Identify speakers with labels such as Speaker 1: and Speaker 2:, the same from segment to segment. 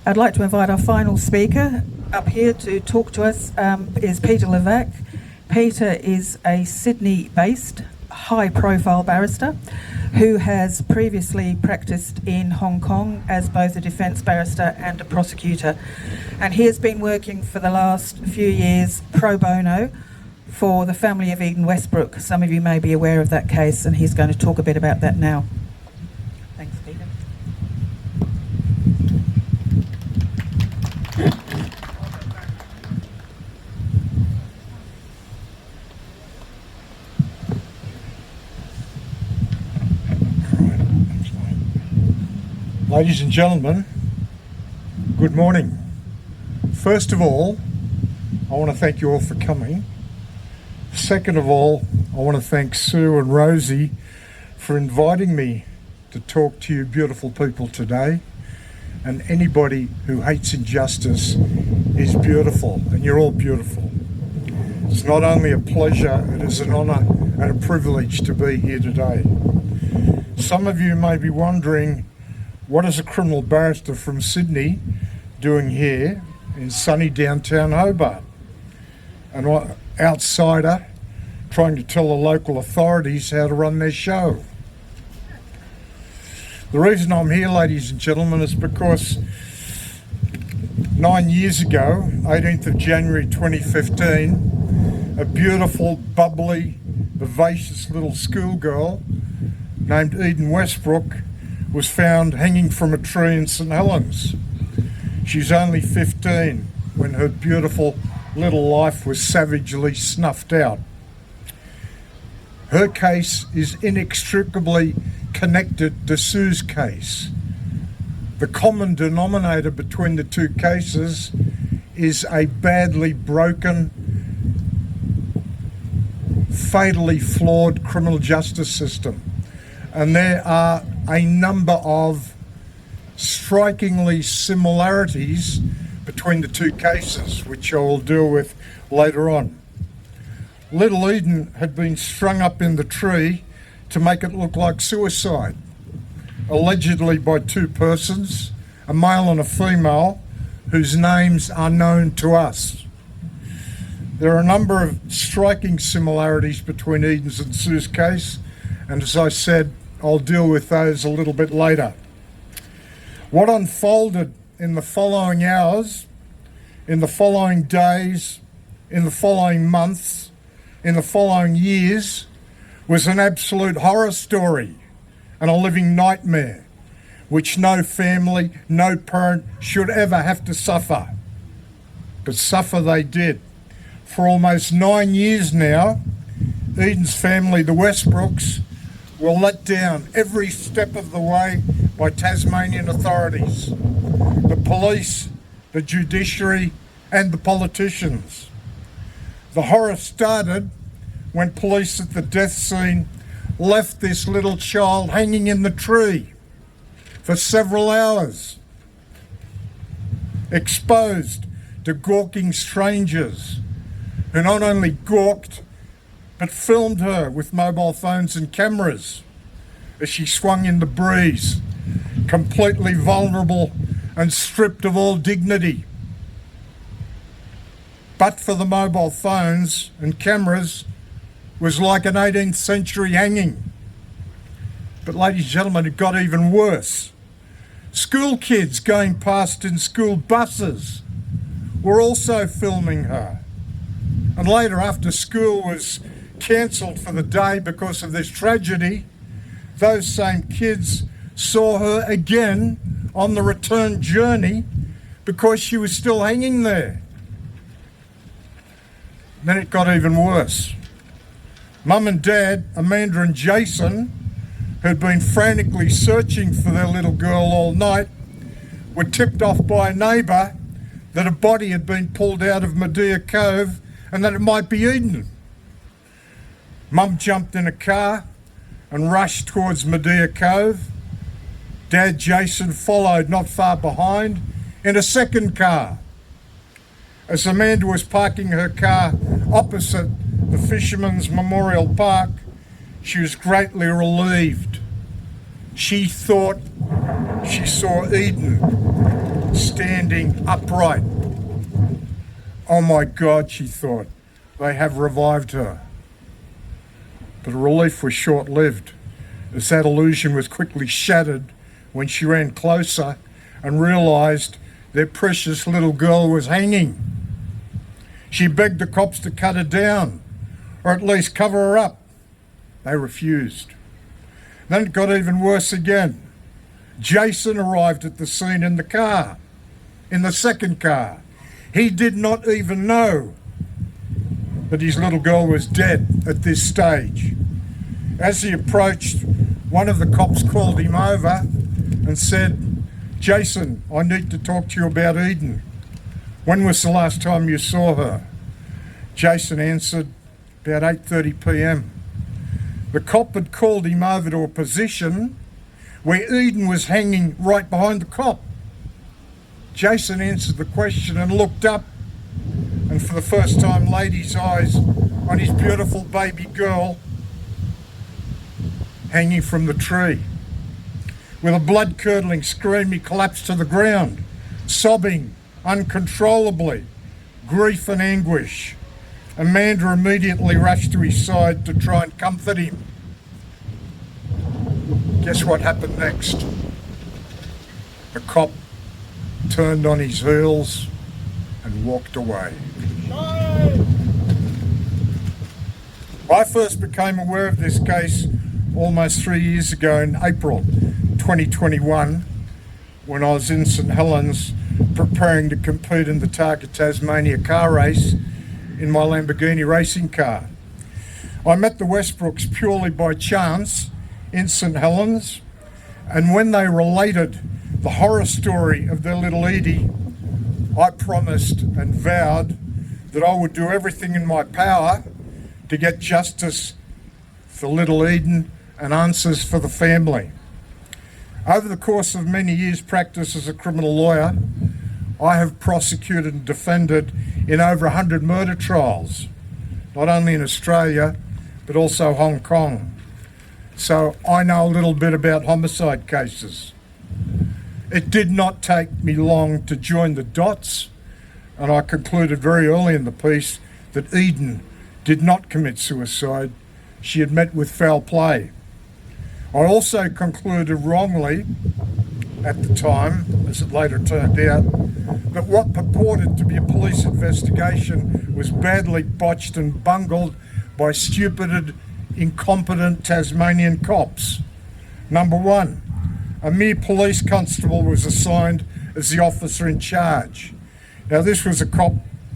Speaker 1: I'd like to invite our final speaker up here to talk to us is Peter Lavac. Peter is a Sydney-based, high-profile barrister who has previously practiced in Hong Kong as both a defence barrister and a prosecutor. And he has been working for the last few years pro bono for the family of Eden Westbrook. Some of you may be aware of that case, and he's going to talk a bit about that now. Thanks, Peter.
Speaker 2: Ladies and gentlemen, good morning. First of all, I want to thank you all for coming. Second of all, I want to thank Sue and Rosie for inviting me to talk to you beautiful people today. And anybody who hates injustice is beautiful, and you're all beautiful. It's not only a pleasure, it is an honour and a privilege to be here today. Some of you may be wondering, what is a criminal barrister from Sydney doing here in sunny downtown Hobart? An outsider trying to tell the local authorities how to run their show. The reason I'm here, ladies and gentlemen, is because 9 years ago, 18th of January 2015, a beautiful, bubbly, vivacious little schoolgirl named Eden Westbrook was found hanging from a tree in St Helens. She's only 15 when her beautiful little life was savagely snuffed out. Her case is inextricably connected to Sue's case. The common denominator between the two cases is a badly broken, fatally flawed criminal justice system. And there are a number of strikingly similarities between the two cases, which I will deal with later on. Little Eden had been strung up in the tree to make it look like suicide, allegedly by two persons, a male and a female, whose names are known to us. There are a number of striking similarities between Eden's and Sue's case, and as I said, I'll deal with those a little bit later. What unfolded in the following hours, in the following days, in the following months, in the following years was an absolute horror story and a living nightmare, which no family, no parent should ever have to suffer. But suffer they did. For almost 9 years now, Eden's family, the Westbrooks, were let down every step of the way by Tasmanian authorities, the police, the judiciary, and the politicians. The horror started when police at the death scene left this little child hanging in the tree for several hours, exposed to gawking strangers who not only gawked but filmed her with mobile phones and cameras as she swung in the breeze, completely vulnerable and stripped of all dignity. But for the mobile phones and cameras, was like an 18th century hanging. But ladies and gentlemen, it got even worse. School kids going past in school buses were also filming her. And later, after school was cancelled for the day because of this tragedy, those same kids saw her again on the return journey because she was still hanging there. Then it got even worse. Mum and Dad, Amanda and Jason, who'd been frantically searching for their little girl all night, were tipped off by a neighbour that a body had been pulled out of Medea Cove and that it might be Eden. Mum jumped in a car and rushed towards Medea Cove. Dad, Jason, followed not far behind in a second car. As Amanda was parking her car opposite the Fisherman's Memorial Park, she was greatly relieved. She thought she saw Eden standing upright. Oh my God, she thought, they have revived her. But the relief was short-lived, as that illusion was quickly shattered when she ran closer and realised their precious little girl was hanging. She begged the cops to cut her down, or at least cover her up. They refused. Then it got even worse again. Jason arrived at the scene in the car, in the second car. He did not even know that his little girl was dead at this stage. As he approached, one of the cops called him over and said, "Jason, I need to talk to you about Eden. When was the last time you saw her?" Jason answered, "About 8:30 p.m. The cop had called him over to a position where Eden was hanging right behind the cop. Jason answered the question and looked up, and for the first time laid his eyes on his beautiful baby girl hanging from the tree. With a blood-curdling scream, he collapsed to the ground, sobbing uncontrollably, grief and anguish. Amanda immediately rushed to his side to try and comfort him. Guess what happened next? The cop turned on his heels and walked away. I first became aware of this case almost 3 years ago in April 2021, when I was in St Helens preparing to compete in the Targa Tasmania car race in my Lamborghini racing car. I met the Westbrooks purely by chance in St Helens, and when they related the horror story of their little Edie, I promised and vowed that I would do everything in my power to get justice for little Eden and answers for the family. Over the course of many years' practice as a criminal lawyer, I have prosecuted and defended in over 100 murder trials, not only in Australia, but also Hong Kong. So I know a little bit about homicide cases. It did not take me long to join the dots, and I concluded very early in the piece that Eden did not commit suicide. She had met with foul play. I also concluded wrongly at the time, as it later turned out, that what purported to be a police investigation was badly botched and bungled by stupid, incompetent Tasmanian cops. Number one, a mere police constable was assigned as the officer in charge. Now, this was a cop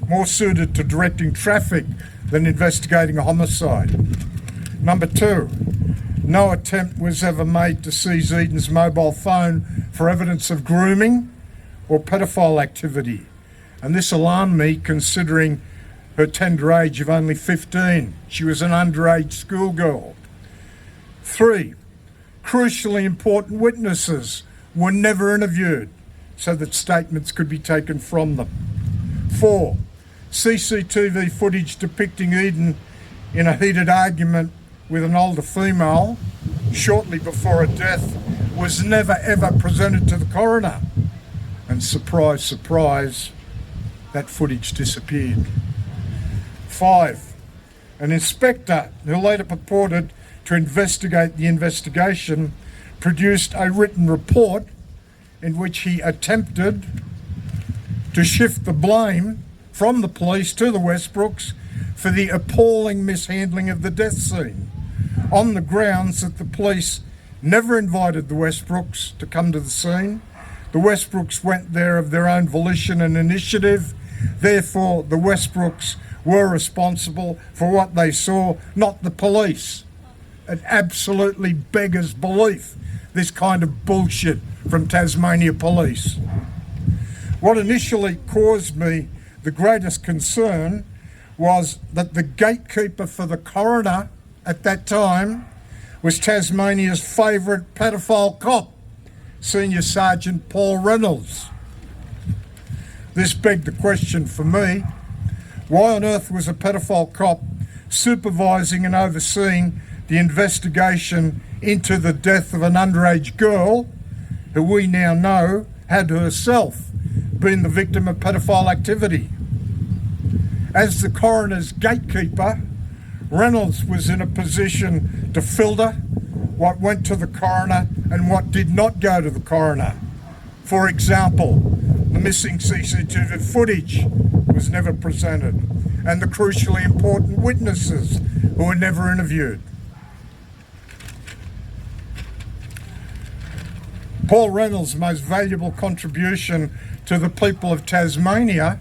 Speaker 2: more suited to directing traffic than investigating a homicide. Number two, no attempt was ever made to seize Eden's mobile phone for evidence of grooming or pedophile activity. And this alarmed me, considering her tender age of only 15. She was an underage schoolgirl. 3, crucially important witnesses were never interviewed so that statements could be taken from them. 4, CCTV footage depicting Eden in a heated argument with an older female shortly before her death was never ever presented to the coroner. And surprise, surprise, that footage disappeared. 5, an inspector who later purported to investigate the investigation produced a written report in which he attempted to shift the blame from the police to the Westbrooks for the appalling mishandling of the death scene, on the grounds that the police never invited the Westbrooks to come to the scene. The Westbrooks went there of their own volition and initiative. Therefore, the Westbrooks were responsible for what they saw, not the police. It absolutely beggars belief, this kind of bullshit from Tasmania Police. What initially caused me the greatest concern was that the gatekeeper for the coroner at that time was Tasmania's favourite pedophile cop, Senior Sergeant Paul Reynolds. This begged the question for me, why on earth was a pedophile cop supervising and overseeing the investigation into the death of an underage girl who we now know had herself been the victim of pedophile activity. As the coroner's gatekeeper, Reynolds was in a position to filter what went to the coroner and what did not go to the coroner. For example, the missing CCTV footage was never presented, and the crucially important witnesses who were never interviewed. Paul Reynolds' most valuable contribution to the people of Tasmania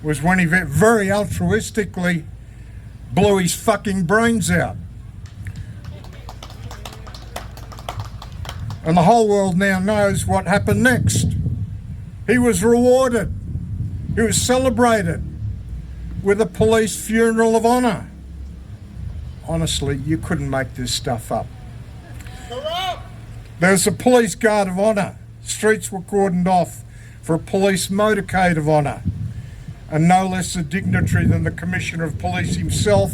Speaker 2: was when he very altruistically blew his fucking brains out. And the whole world now knows what happened next. He was rewarded. He was celebrated with a police funeral of honour. Honestly, you couldn't make this stuff up. There was a police guard of honour. Streets were cordoned off for a police motorcade of honour. And no less a dignitary than the Commissioner of Police himself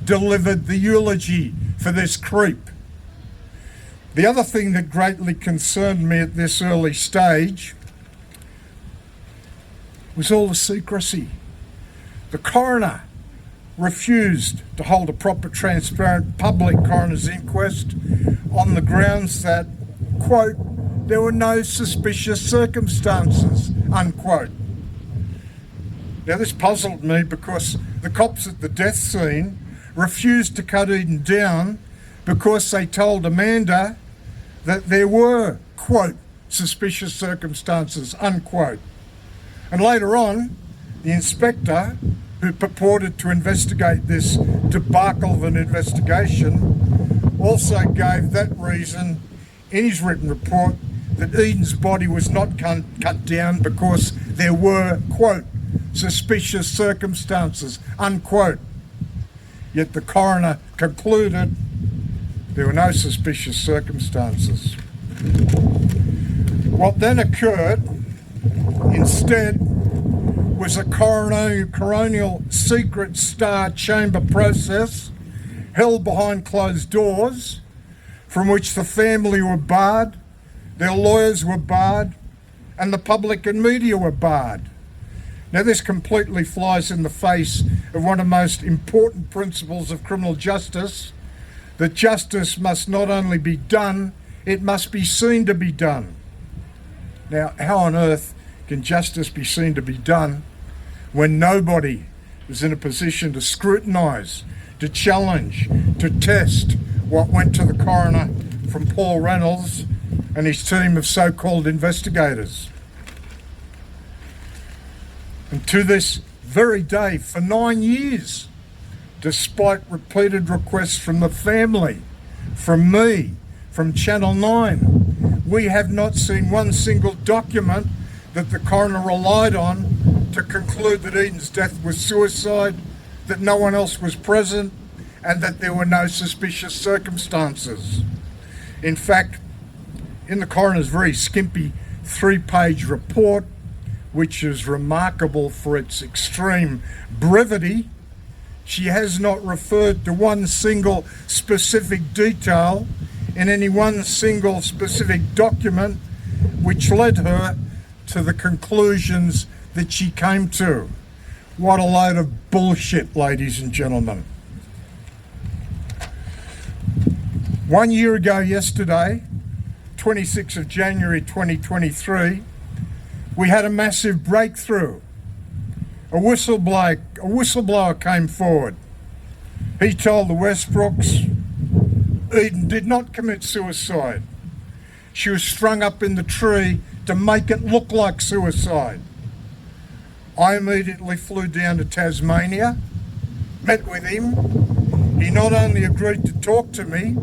Speaker 2: delivered the eulogy for this creep. The other thing that greatly concerned me at this early stage was all the secrecy. The coroner refused to hold a proper, transparent, public coroner's inquest on the grounds that, quote, there were no suspicious circumstances, unquote. Now this puzzled me because the cops at the death scene refused to cut Eden down because they told Amanda that there were, quote, suspicious circumstances, unquote. And later on, the inspector, who purported to investigate this debacle of an investigation, also gave that reason in his written report that Eden's body was not cut down because there were, quote, suspicious circumstances, unquote. Yet the coroner concluded there were no suspicious circumstances. What then occurred instead was a coronial secret star chamber process held behind closed doors from which the family were barred, their lawyers were barred, and the public and media were barred. Now this completely flies in the face of one of the most important principles of criminal justice, that justice must not only be done, it must be seen to be done. Now, how on earth can justice be seen to be done when nobody is in a position to scrutinise, to challenge, to test what went to the coroner from Paul Reynolds and his team of so-called investigators? And to this very day, for 9 years, despite repeated requests from the family, from me, from Channel 9, we have not seen one single document that the coroner relied on to conclude that Eden's death was suicide, that no one else was present, and that there were no suspicious circumstances. In fact, in the coroner's very skimpy 3-page report, which is remarkable for its extreme brevity, she has not referred to one single specific detail in any one single specific document which led her to the conclusions that she came to. What a load of bullshit, ladies and gentlemen. 1 year ago yesterday, 26th of January 2023, we had a massive breakthrough. A whistleblower came forward. He told the Westbrooks Eden did not commit suicide. She was strung up in the tree to make it look like suicide. I immediately flew down to Tasmania, met with him. He not only agreed to talk to me,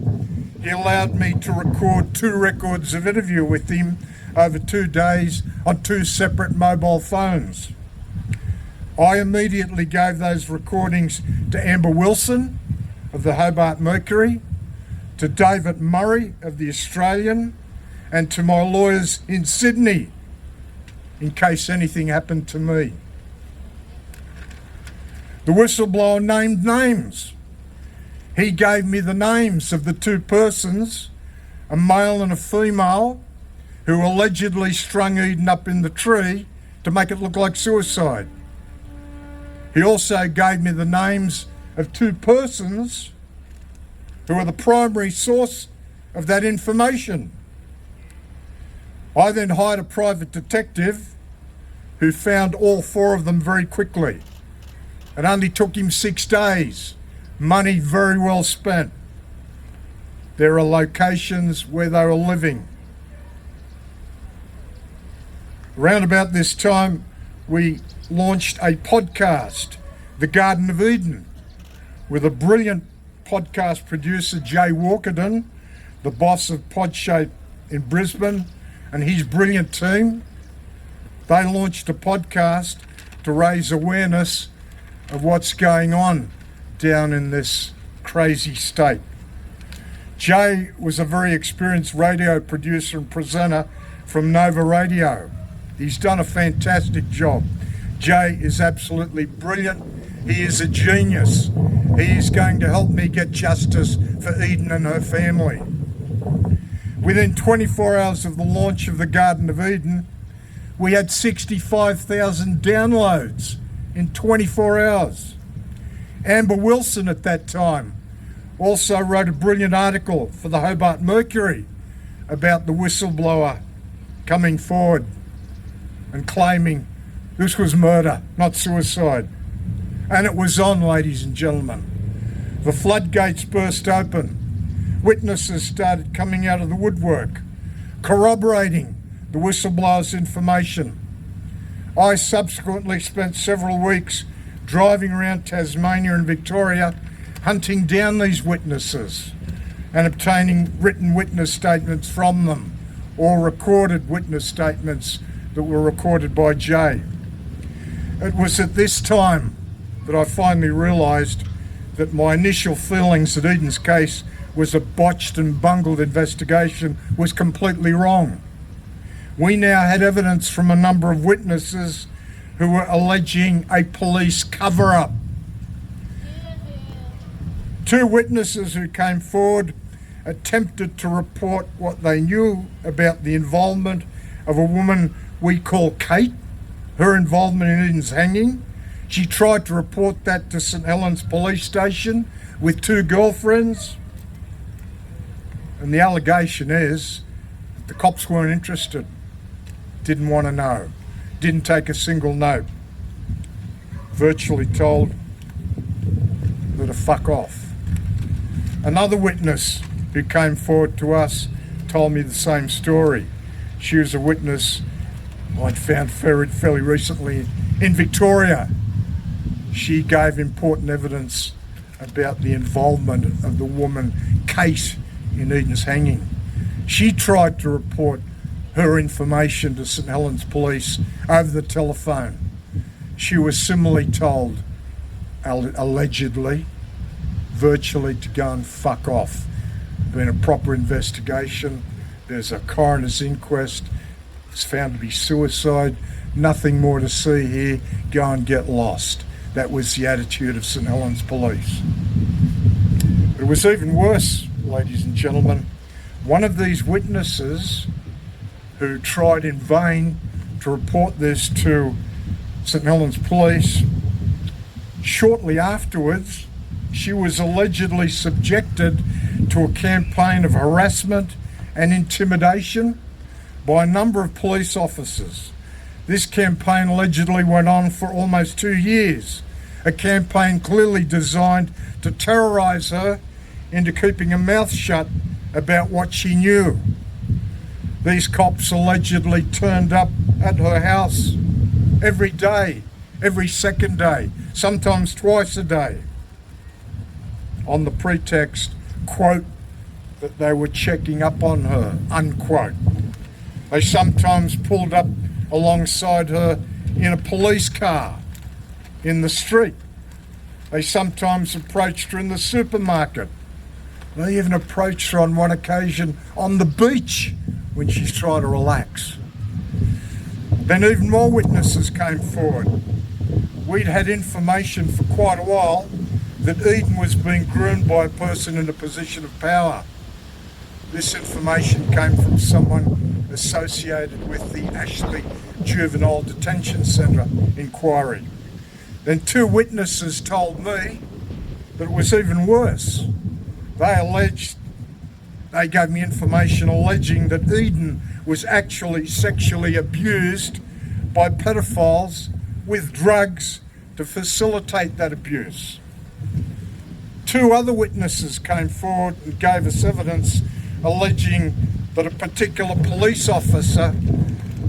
Speaker 2: he allowed me to record 2 records of interview with him over 2 days on 2 separate mobile phones. I immediately gave those recordings to Amber Wilson of the Hobart Mercury, to David Murray of the Australian, and to my lawyers in Sydney, in case anything happened to me. The whistleblower named names. He gave me the names of the 2 persons, a male and a female, who allegedly strung Eden up in the tree to make it look like suicide. He also gave me the names of two persons who are the primary source of that information. I then hired a private detective who found all four of them very quickly. It only took him 6 days. Money very well spent. There are locations where they were living. Around about this time, we launched a podcast, The Garden of Eden, with a brilliant podcast producer, Jay Walkerton, the boss of Podshape in Brisbane, and his brilliant team. They launched a podcast to raise awareness of what's going on down in this crazy state. Jay was a very experienced radio producer and presenter from Nova Radio. He's done a fantastic job. Jay is absolutely brilliant. He is a genius. He is going to help me get justice for Eden and her family. Within 24 hours of the launch of the Garden of Eden, we had 65,000 downloads in 24 hours. Amber Wilson at that time also wrote a brilliant article for the Hobart Mercury about the whistleblower coming forward and claiming this was murder, not suicide. And it was on, ladies and gentlemen. The floodgates burst open. Witnesses started coming out of the woodwork, corroborating the whistleblower's information. I subsequently spent several weeks driving around Tasmania and Victoria, hunting down these witnesses and obtaining written witness statements from them, or recorded witness statements that were recorded by Jay. It was at this time that I finally realised that my initial feelings that Eden's case was a botched and bungled investigation was completely wrong. We now had evidence from a number of witnesses who were alleging a police cover-up. Two witnesses who came forward attempted to report what they knew about the involvement of a woman we call Kate, her involvement in Eden's hanging. She tried to report that to St Helens Police Station with two girlfriends. And the allegation is that the cops weren't interested, didn't want to know, didn't take a single note, virtually told her to fuck off. Another witness who came forward to us told me the same story. She was a witness I'd found fairly recently in Victoria. She gave important evidence about the involvement of the woman Kate in Eden's hanging. She tried to report her information to St Helens Police over the telephone. She was similarly told, allegedly, virtually to go and fuck off. Been a proper investigation. There's a coroner's inquest. It's found to be suicide. Nothing more to see here. Go and get lost. That was the attitude of St Helens Police. It was even worse, ladies and gentlemen. One of these witnesses who tried in vain to report this to St Helens Police, shortly afterwards, she was allegedly subjected to a campaign of harassment and intimidation by a number of police officers. This campaign allegedly went on for almost 2 years, a campaign clearly designed to terrorise her into keeping her mouth shut about what she knew. These cops allegedly turned up at her house every day, every second day, sometimes twice a day, on the pretext, quote, that they were checking up on her, unquote. They sometimes pulled up alongside her in a police car in the street. They sometimes approached her in the supermarket. They even approached her on one occasion on the beach when she's trying to relax. Then even more witnesses came forward. We'd had information for quite a while that Eden was being groomed by a person in a position of power. This information came from someone associated with the Ashley Juvenile Detention Centre inquiry. Then 2 witnesses told me that it was even worse. They gave me information alleging that Eden was actually sexually abused by pedophiles with drugs to facilitate that abuse. 2 other witnesses came forward and gave us evidence alleging that a particular police officer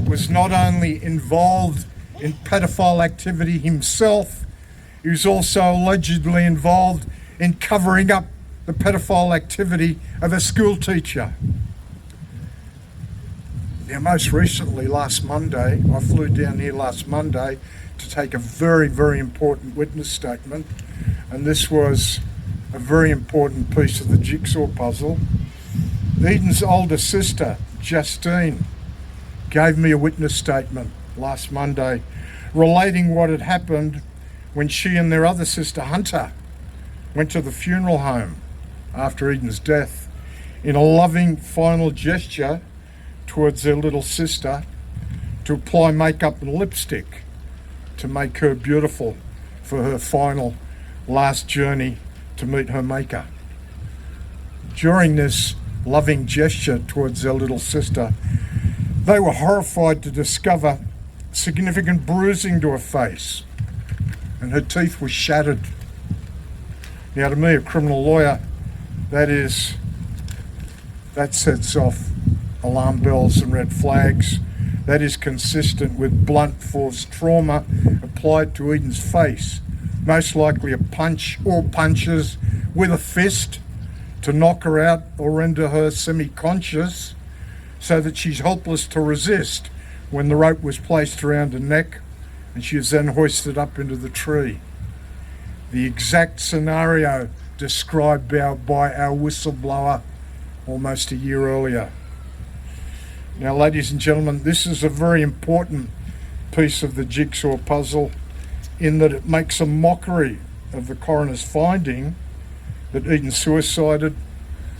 Speaker 2: was not only involved in pedophile activity himself, he was also allegedly involved in covering up the pedophile activity of a school teacher. Now, most recently, last Monday, I flew down here last Monday to take a very, very important witness statement, and this was a very important piece of the jigsaw puzzle. Eden's older sister, Justine, gave me a witness statement last Monday relating what had happened when she and their other sister, Hunter, went to the funeral home after Eden's death in a loving final gesture towards their little sister to apply makeup and lipstick to make her beautiful for her final last journey to meet her maker. During this loving gesture towards their little sister, they were horrified to discover significant bruising to her face, and her teeth were shattered. Now, to me, a criminal lawyer, that sets off alarm bells and red flags. That is consistent with blunt force trauma applied to Eden's face, most likely a punch or punches with a fist to knock her out or render her semi-conscious so that she's helpless to resist when the rope was placed around her neck and she is then hoisted up into the tree. The exact scenario described by our whistleblower almost a year earlier. Now, ladies and gentlemen, this is a very important piece of the jigsaw puzzle in that it makes a mockery of the coroner's finding that Eden suicided,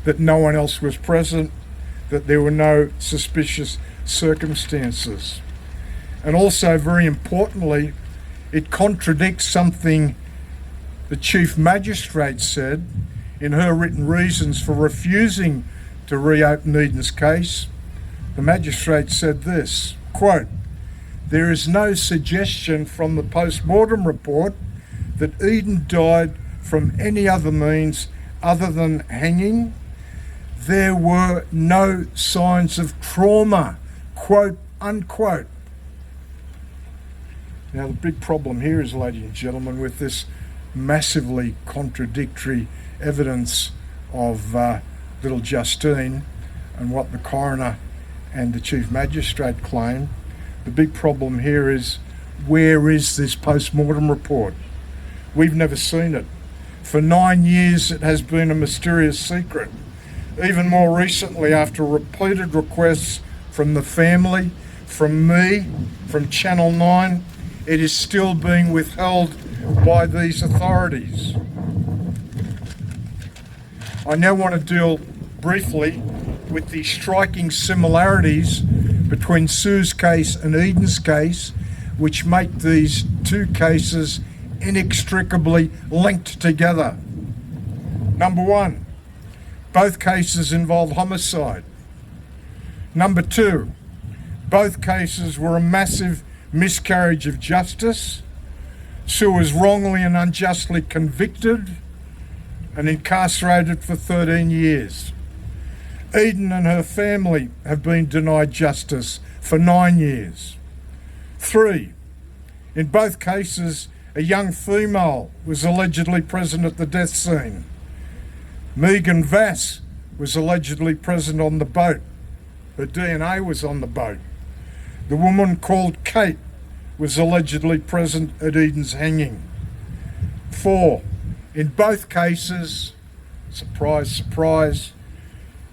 Speaker 2: that no one else was present, that there were no suspicious circumstances. And also, very importantly, it contradicts something the Chief Magistrate said in her written reasons for refusing to reopen Eden's case. The magistrate said this, quote, "There is no suggestion from the post-mortem report that Eden died from any other means other than hanging. There were no signs of trauma," quote unquote. Now, the big problem here is, ladies and gentlemen, with this massively contradictory evidence of little Justine and what the coroner and the Chief Magistrate claim, the big problem here is, where is this post-mortem report? We've never seen it. For 9 years it has been a mysterious secret. Even more recently, after repeated requests from the family, from me, from Channel 9, it is still being withheld by these authorities. I now want to deal briefly with the striking similarities between Sue's case and Eden's case, which make these 2 cases inextricably linked together. Number 1, both cases involved homicide. Number 2, both cases were a massive miscarriage of justice. Sue was wrongly and unjustly convicted and incarcerated for 13 years. Eden and her family have been denied justice for 9 years. 3, in both cases, a young female was allegedly present at the death scene. Megan Vass was allegedly present on the boat. Her DNA was on the boat. The woman called Kate was allegedly present at Eden's hanging. 4, in both cases, surprise, surprise,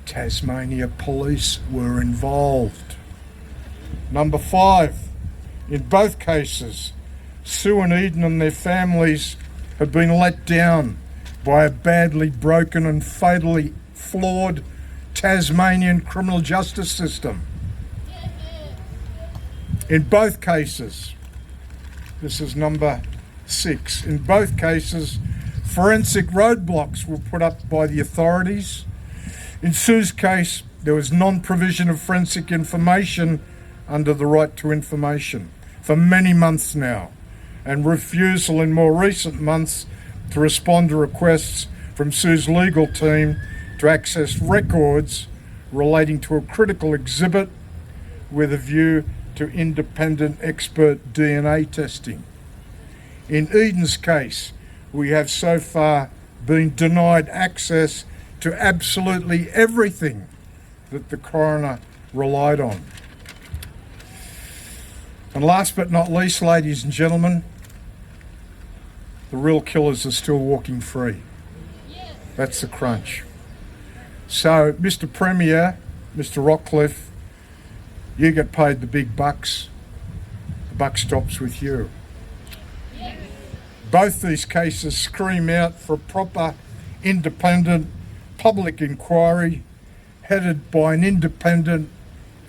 Speaker 2: Tasmania police were involved. Number 5, in both cases, Sue and Eden and their families have been let down by a badly broken and fatally flawed Tasmanian criminal justice system. In both cases, this is number 6, in both cases, forensic roadblocks were put up by the authorities. In Sue's case, there was non-provision of forensic information under the right to information for many months now, and refusal in more recent months to respond to requests from Sue's legal team to access records relating to a critical exhibit with a view to independent expert DNA testing. In Eden's case, we have so far been denied access to absolutely everything that the coroner relied on. And last but not least, ladies and gentlemen, the real killers are still walking free. That's the crunch. So, Mr. Premier, Mr. Rockcliffe, you get paid the big bucks. The buck stops with you. Both these cases scream out for a proper, independent public inquiry headed by an independent,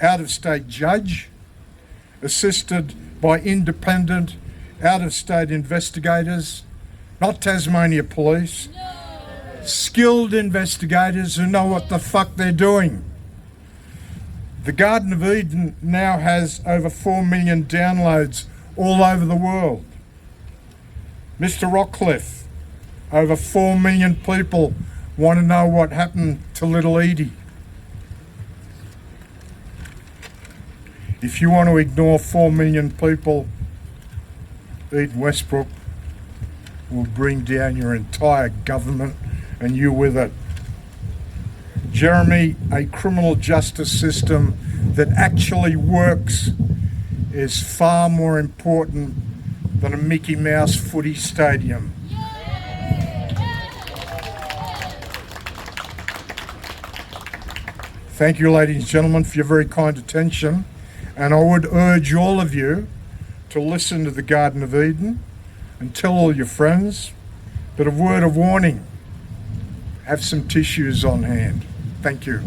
Speaker 2: out-of-state judge, assisted by independent, out-of-state investigators, not Tasmania Police, skilled investigators who know what the fuck they're doing. The Garden of Eden now has over 4 million downloads all over the world. Mr. Rockcliffe, over 4 million people want to know what happened to little Edie. If you want to ignore 4 million people, Eden Westbrook will bring down your entire government and you with it. Jeremy, a criminal justice system that actually works is far more important than a Mickey Mouse footy stadium. Thank you, ladies and gentlemen, for your very kind attention. And I would urge all of you to listen to the Garden of Eden and tell all your friends. But a word of warning, have some tissues on hand. Thank you.